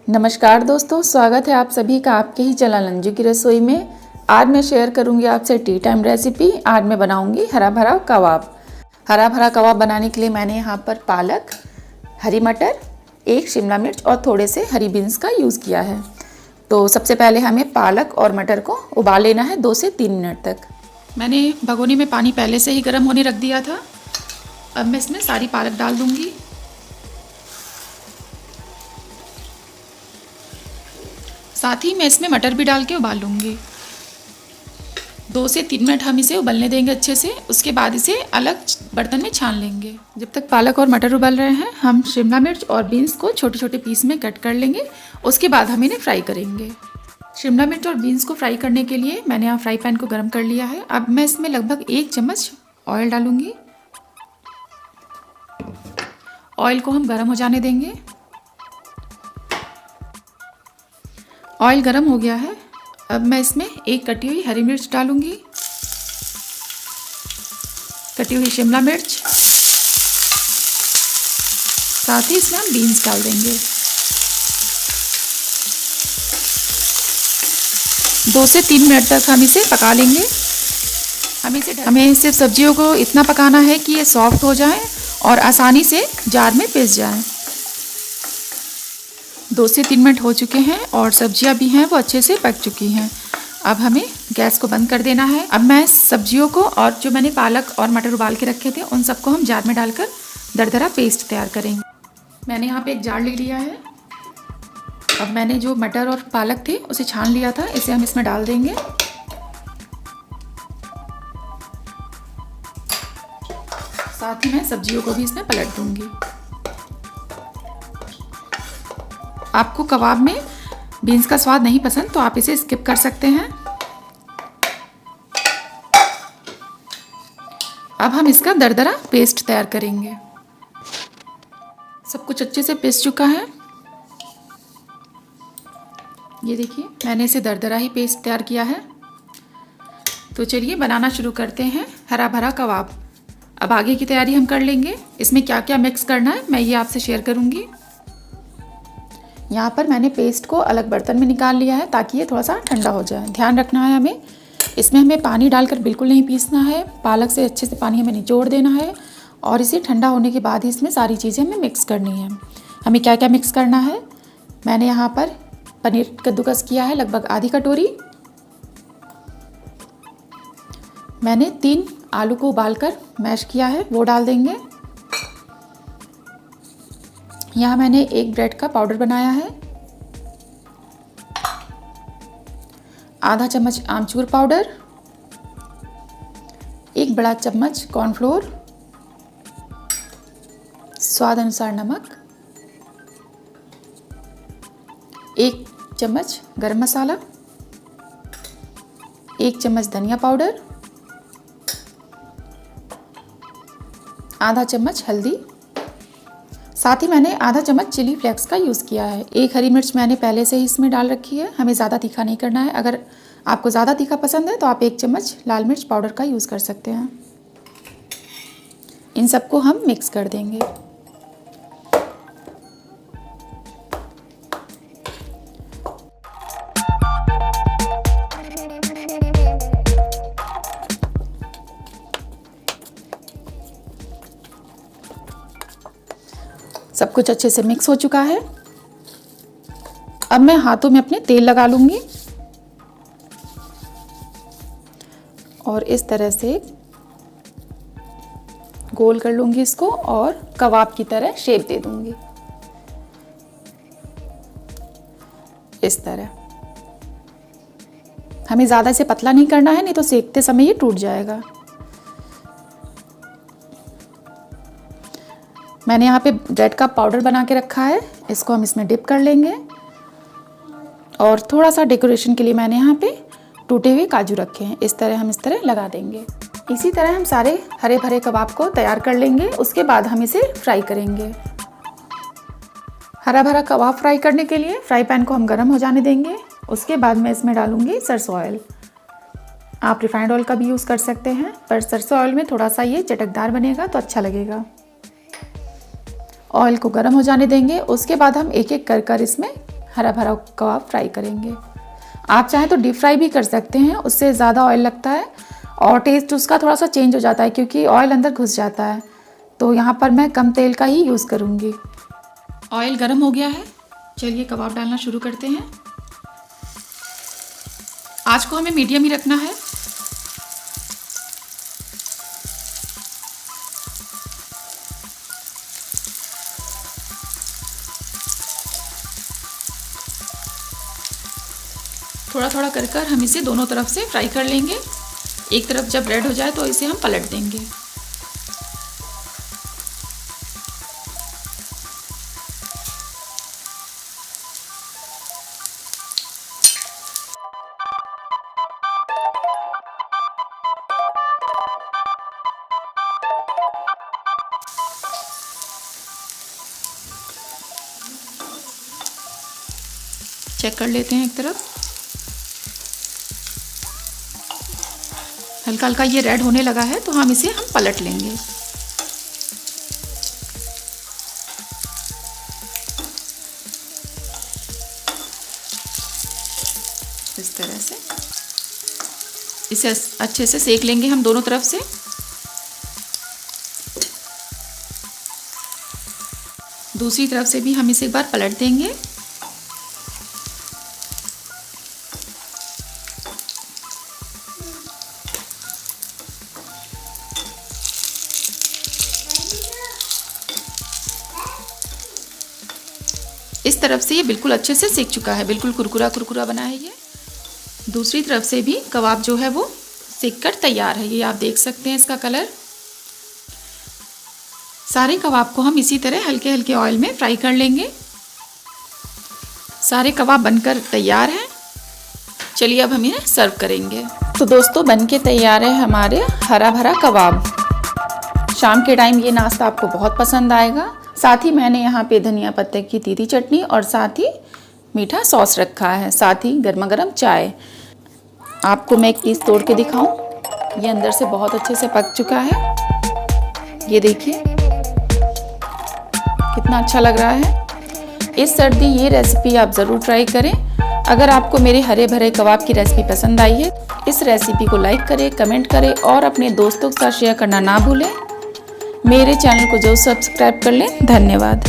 नमस्कार दोस्तों, स्वागत है आप सभी का आपके ही चैनल अंजू की रसोई में। आज मैं शेयर करूंगी आपसे टी टाइम रेसिपी। आज मैं बनाऊंगी हरा भरा कबाब। हरा भरा कबाब बनाने के लिए मैंने यहाँ पर पालक, हरी मटर, एक शिमला मिर्च और थोड़े से हरी बीन्स का यूज़ किया है। तो सबसे पहले हमें पालक और मटर को उबाल लेना है 2 से 3 मिनट तक। मैंने भगोनी में पानी पहले से ही गर्म होने रख दिया था। अब मैं इसमें सारी पालक डाल दूँगी। साथ ही मैं इसमें मटर भी डाल के उबाल लूँगी। 2 से 3 मिनट हम इसे उबलने देंगे अच्छे से। उसके बाद इसे अलग बर्तन में छान लेंगे। जब तक पालक और मटर उबल रहे हैं, हम शिमला मिर्च और बीन्स को छोटे छोटे पीस में कट कर लेंगे। उसके बाद हम इन्हें फ्राई करेंगे। शिमला मिर्च और बीन्स को फ्राई करने के लिए मैंने यहाँ फ्राई पैन को गर्म कर लिया है। अब मैं इसमें लगभग 1 चम्मच ऑयल डालूँगी। ऑयल को हम गर्म हो जाने देंगे। ऑयल गर्म हो गया है। अब मैं इसमें एक कटी हुई हरी मिर्च डालूंगी, कटी हुई शिमला मिर्च, साथ ही इसमें हम बीन्स डाल देंगे। 2 से 3 मिनट तक हम इसे पका लेंगे। हमें सिर्फ सब्जियों को इतना पकाना है कि ये सॉफ्ट हो जाए और आसानी से जार में पिस जाए। 2 से 3 मिनट हो चुके हैं और सब्जियां भी हैं वो अच्छे से पक चुकी हैं। अब हमें गैस को बंद कर देना है। अब मैं सब्जियों को और जो मैंने पालक और मटर उबाल के रखे थे उन सबको हम जार में डालकर दरदरा पेस्ट तैयार करेंगे। मैंने यहाँ पे एक जार ले लिया है। अब मैंने जो मटर और पालक थे उसे छान लिया था, इसे हम इसमें डाल देंगे। साथ ही मैं सब्जियों को भी इसमें पलट दूंगी। आपको कबाब में बीन्स का स्वाद नहीं पसंद तो आप इसे स्किप कर सकते हैं। अब हम इसका दरदरा पेस्ट तैयार करेंगे। सब कुछ अच्छे से पिस चुका है। ये देखिए, मैंने इसे दरदरा ही पेस्ट तैयार किया है। तो चलिए बनाना शुरू करते हैं हरा भरा कबाब। अब आगे की तैयारी हम कर लेंगे। इसमें क्या क्या मिक्स करना है मैं ये आपसे शेयर करूँगी। यहाँ पर मैंने पेस्ट को अलग बर्तन में निकाल लिया है ताकि ये थोड़ा सा ठंडा हो जाए। ध्यान रखना है हमें, इसमें हमें पानी डालकर बिल्कुल नहीं पीसना है। पालक से अच्छे से पानी हमें निचोड़ देना है और इसे ठंडा होने के बाद ही इसमें सारी चीज़ें हमें मिक्स करनी है। हमें क्या क्या मिक्स करना है, मैंने यहाँ पर पनीर कद्दूकस किया है लगभग आधी कटोरी। मैंने 3 आलू को उबालकर मैश किया है, वो डाल देंगे। यहाँ मैंने एक ब्रेड का पाउडर बनाया है, आधा चम्मच आमचूर पाउडर, 1 बड़ा चम्मच कॉर्नफ्लोर, स्वाद अनुसार नमक, 1 चम्मच गरम मसाला, 1 चम्मच धनिया पाउडर, आधा चम्मच हल्दी, साथ ही मैंने आधा चम्मच चिली फ्लेक्स का यूज़ किया है। 1 हरी मिर्च मैंने पहले से ही इसमें डाल रखी है। हमें ज़्यादा तीखा नहीं करना है। अगर आपको ज़्यादा तीखा पसंद है तो आप 1 चम्मच लाल मिर्च पाउडर का यूज़ कर सकते हैं। इन सबको हम मिक्स कर देंगे। सब कुछ अच्छे से मिक्स हो चुका है। अब मैं हाथों में अपने तेल लगा लूँगी और इस तरह से गोल कर लूँगी इसको और कबाब की तरह शेप दे दूँगी। इस तरह हमें ज़्यादा इसे पतला नहीं करना है, नहीं तो सेकते समय ये टूट जाएगा। मैंने यहाँ पे ब्रेड का पाउडर बना के रखा है, इसको हम इसमें डिप कर लेंगे। और थोड़ा सा डेकोरेशन के लिए मैंने यहाँ पे टूटे हुए काजू रखे हैं, इस तरह लगा देंगे। इसी तरह हम सारे हरे भरे कबाब को तैयार कर लेंगे। उसके बाद हम इसे फ्राई करेंगे। हरा भरा कबाब फ्राई करने के लिए फ्राई पैन को हम गर्म हो जाने देंगे। उसके बाद मैं इसमें डालूँगी सरसों ऑयल। आप रिफाइंड ऑयल का भी यूज़ कर सकते हैं, पर सरसों ऑयल में थोड़ा सा ये चटकदार बनेगा तो अच्छा लगेगा। ऑयल को गर्म हो जाने देंगे। उसके बाद हम एक एक कर इसमें हरा भरा कबाब फ्राई करेंगे। आप चाहें तो डीप फ्राई भी कर सकते हैं, उससे ज़्यादा ऑयल लगता है और टेस्ट उसका थोड़ा सा चेंज हो जाता है क्योंकि ऑयल अंदर घुस जाता है। तो यहाँ पर मैं कम तेल का ही यूज़ करूँगी। ऑयल गर्म हो गया है, चलिए कबाब डालना शुरू करते हैं। आँच को हमें मीडियम ही रखना है। थोड़ा थोड़ा कर कर हम इसे दोनों तरफ से फ्राई कर लेंगे। एक तरफ जब रेड हो जाए तो इसे हम पलट देंगे। चेक कर लेते हैं एक तरफ। हल्का हल्का ये रेड होने लगा है तो हम इसे पलट लेंगे। इस तरह से इसे अच्छे से सेक लेंगे हम दोनों तरफ से। दूसरी तरफ से भी हम इसे एक बार पलट देंगे। इस तरफ से ये बिल्कुल अच्छे से सेक चुका है, बिल्कुल कुरकुरा कुरकुरा बना है ये। दूसरी तरफ से भी कबाब जो है वो सेक कर तैयार है। ये आप देख सकते हैं इसका कलर। सारे कबाब को हम इसी तरह हल्के हल्के ऑयल में फ्राई कर लेंगे। सारे कबाब बनकर तैयार हैं। चलिए अब हम इन्हें सर्व करेंगे। तो दोस्तों बनके तैयार है हमारे हरा भरा कबाब। शाम के टाइम ये नाश्ता आपको बहुत पसंद आएगा। साथ ही मैंने यहाँ पे धनिया पत्ते की तीखी चटनी और साथ ही मीठा सॉस रखा है, साथ ही गर्मा गर्म चाय। आपको मैं एक पीस तोड़ के दिखाऊं। ये अंदर से बहुत अच्छे से पक चुका है। ये देखिए कितना अच्छा लग रहा है। इस सर्दी ये रेसिपी आप ज़रूर ट्राई करें। अगर आपको मेरे हरे भरे कबाब की रेसिपी पसंद आई है, इस रेसिपी को लाइक करें, कमेंट करें और अपने दोस्तों के साथ शेयर करना ना भूलें। मेरे चैनल को जो सब्सक्राइब कर लें। धन्यवाद।